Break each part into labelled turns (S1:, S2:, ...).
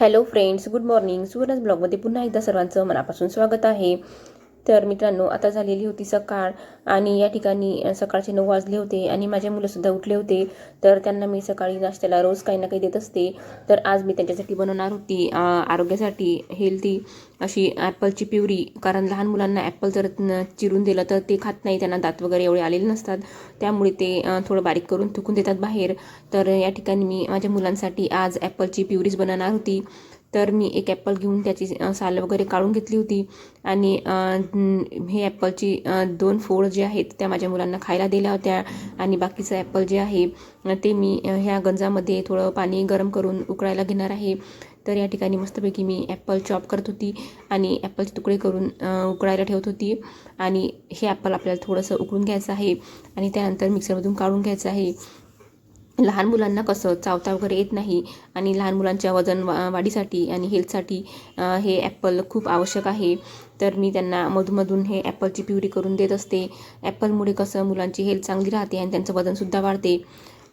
S1: Hello friends, good morning. सुवर्णच ब्लॉगमध्ये पुन्हा एकदा सर्वांचं मनापासून स्वागत आहे. तर मित्रांनो, आता झालेली होती सकाळ आणि या ठिकाणी सकाळचे 9 वाजले होते आणि माझे मुलंसुद्धा उठले होते. तर त्यांना मी सकाळी नाश्त्याला रोज काही ना काही देत असते. तर आज मी त्यांच्यासाठी बनवणार होती आरोग्यासाठी हेल्दी अशी ॲपलची प्युरी. कारण लहान मुलांना ॲपल जर चिरून दिलं तर ते खात नाही, त्यांना दात वगैरे एवढे आलेले नसतात. त्यामुळे ते थोडं बारीक करून थुकून देतात बाहेर. तर या ठिकाणी मी माझ्या मुलांसाठी आज ॲपलची प्युरीज बनवणार होती. तर मी एक ॲपल घेऊन त्याची साल वगैरे काढून घेतली होती आणि हे ॲपलची 2 फोड जे आहेत त्या माझ्या मुलांना खायला दिल्या होत्या. आणि बाकीचं ॲपल जे आहे ते मी ह्या गंजामध्ये थोडं पाणी गरम करून उकळायला घेणार आहे. तर या ठिकाणी मस्तपैकी मी ॲपल चॉप करत होती आणि ॲपलचे तुकडे करून उकळायला ठेवत होती. आणि हे ॲपल आपल्याला थोडंसं उकळून घ्यायचं आहे आणि त्यानंतर मिक्सरमधून काढून घ्यायचं आहे. लहान मुलांना कसं चावता वगैरे येत नाही आणि लहान मुलांच्या वजन वाढीसाठी आणि हेल्थसाठी हे ॲपल खूप आवश्यक आहे. तर मी त्यांना मधूनमधून हे ॲपलची प्युरी करून देत असते. ॲपलमुळे कसं मुलांची हेल्थ चांगली राहते आणि त्यांचं वजनसुद्धा वाढते.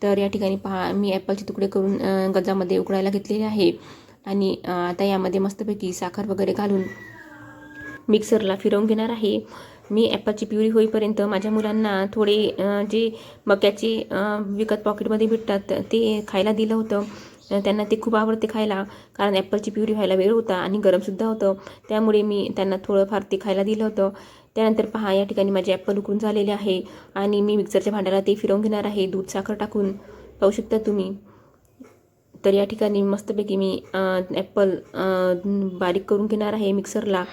S1: तर या ठिकाणी पहा, मी ॲपलचे तुकडे करून गंजामध्ये उकळायला घेतलेले आहे आणि आता यामध्ये मस्तपैकी साखर वगैरे घालून मिक्सरला फिरवून घेणार आहे. मी ॲपलची प्युरी होईपर्यंत माझ्या मुलांना थोडे जे मक्याचे विकत पॉकेटमध्ये भेटतात ते खायला दिलं होतं. त्यांना ते खूप आवडते खायला, कारण ॲपलची प्युरी व्हायला वेळ होता आणि गरमसुद्धा होतं. त्यामुळे मी त्यांना थोडंफार ते खायला दिलं होतं. त्यानंतर पहा, या ठिकाणी माझे ॲपल उकळून झालेले आहे आणि मी मिक्सरच्या भांड्याला ते फिरवून घेणार आहे दूध साखर टाकून. पाहू शकता तुम्ही. तर या ठिकाणी मस्तपैकी मी ॲपल बारीक करून घेणार आहे मिक्सरला.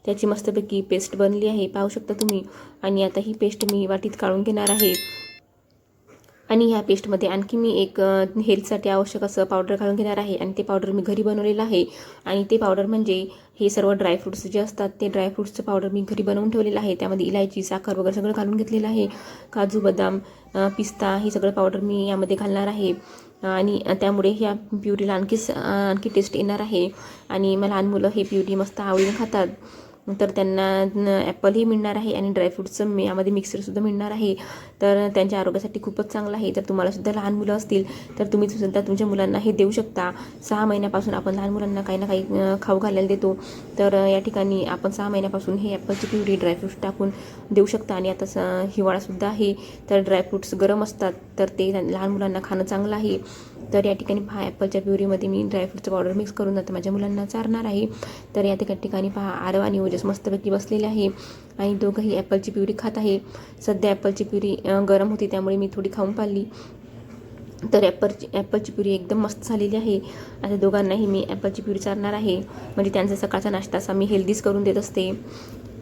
S1: त्याची मस्तपैकी पेस्ट बनली आहे, पाहू शकता तुम्ही. आणि आता ही पेस्ट मी वाटीत काढून घेणार आहे. आणि ह्या पेस्टमध्ये आणखी मी एक हेल्थसाठी आवश्यक असं पावडर घालून घेणार आहे आणि ते पावडर मी घरी बनवलेलं आहे. आणि ते पावडर म्हणजे हे सर्व ड्रायफ्रूट्स जे असतात ते ड्रायफ्रूट्सचं पावडर मी घरी बनवून ठेवलेलं आहे. त्यामध्ये इलायची, साखर वगैरे सगळं घालून घेतलेलं आहे. काजू, बदाम, पिस्ता हे सगळं पावडर मी यामध्ये घालणार आहे. आणि त्यामुळे ह्या प्युरीला आणखी टेस्ट येणार आहे. आणि लहान मुलं हे प्युरी मस्त आवडीने खातात. तर त्यांना ॲपलही मिळणार आहे आणि ड्रायफ्रूट्सचं यामध्ये मिक्सरसुद्धा मिळणार आहे. तर त्यांच्या आरोग्यासाठी खूपच चांगलं आहे. तर तुम्हालासुद्धा लहान मुलं असतील तर तुम्ही सुद्धा तुमच्या मुलांना हे देऊ शकता. 6 महिन्यापासून आपण लहान मुलांना काही ना काही खाऊ घालायला देतो. तर या ठिकाणी आपण 6 महिन्यापासून हे ॲपलची प्युरी ड्रायफ्रूट्स टाकून देऊ शकता. आणि आता हिवाळासुद्धा आहे, तर ड्रायफ्रूट्स गरम असतात, तर ते लहान मुलांना खाणं चांगलं आहे. तर या ठिकाणी पहा, ॲपलच्या प्युरीमध्ये मी ड्रायफ्रूटचं पावडर मिक्स करून आता माझ्या मुलांना चारणार आहे. तर या ठिकाणी पहा, आरव आणि ओजस मस्तपैकी बसलेले आहे आणि दोघंही ॲपलची प्युरी खात आहे. सध्या ॲपलची प्युरी गरम होती त्यामुळे मी थोडी खाऊन पाहिली. तर ॲपलची प्युरी एकदम मस्त झालेली आहे. आता दोघांनाही मी ॲपलची प्युरी चारणार आहे, म्हणजे त्यांचा सकाळचा नाश्ता असा मी हेल्दीच करून देत असते.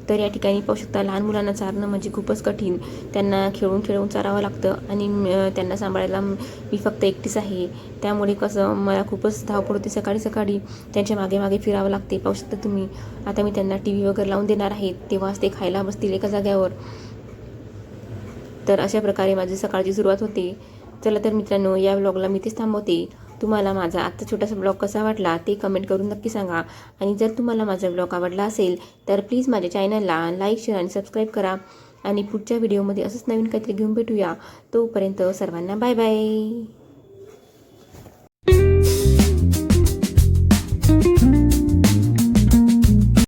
S1: तर या ठिकाणी पाहू शकता, लहान मुलांना चारणं म्हणजे खूपच कठीण. त्यांना खेळून चारावं लागतं आणि त्यांना सांभाळायला मी फक्त एकटीच आहे. त्यामुळे कसं मला खूपच धावपळ होते. सकाळी सकाळी त्यांच्या मागे मागे फिरावं लागते. पाहू शकता तुम्ही. आता मी त्यांना TV वगैरे लावून देणार आहे, तेव्हाच ते खायला बसतील एका जाग्यावर. तर अशा प्रकारे माझी सकाळची सुरुवात होते. चला तर मित्रांनो, या व्लॉगला मी इथेच थांबवते. तुम्हाला माझा आजचा छोटासा ब्लॉग कसा वाटला ते कमेंट करून नक्की सांगा. आणि जर तुम्हाला माझा ब्लॉग आवडला असेल तर प्लीज माझ्या चॅनलला लाईक, शेअर आणि सबस्क्राईब करा. आणि पुढच्या व्हिडिओमध्ये असंच नवीन काहीतरी घेऊन भेटूया. तोपर्यंत सर्वांना बाय बाय.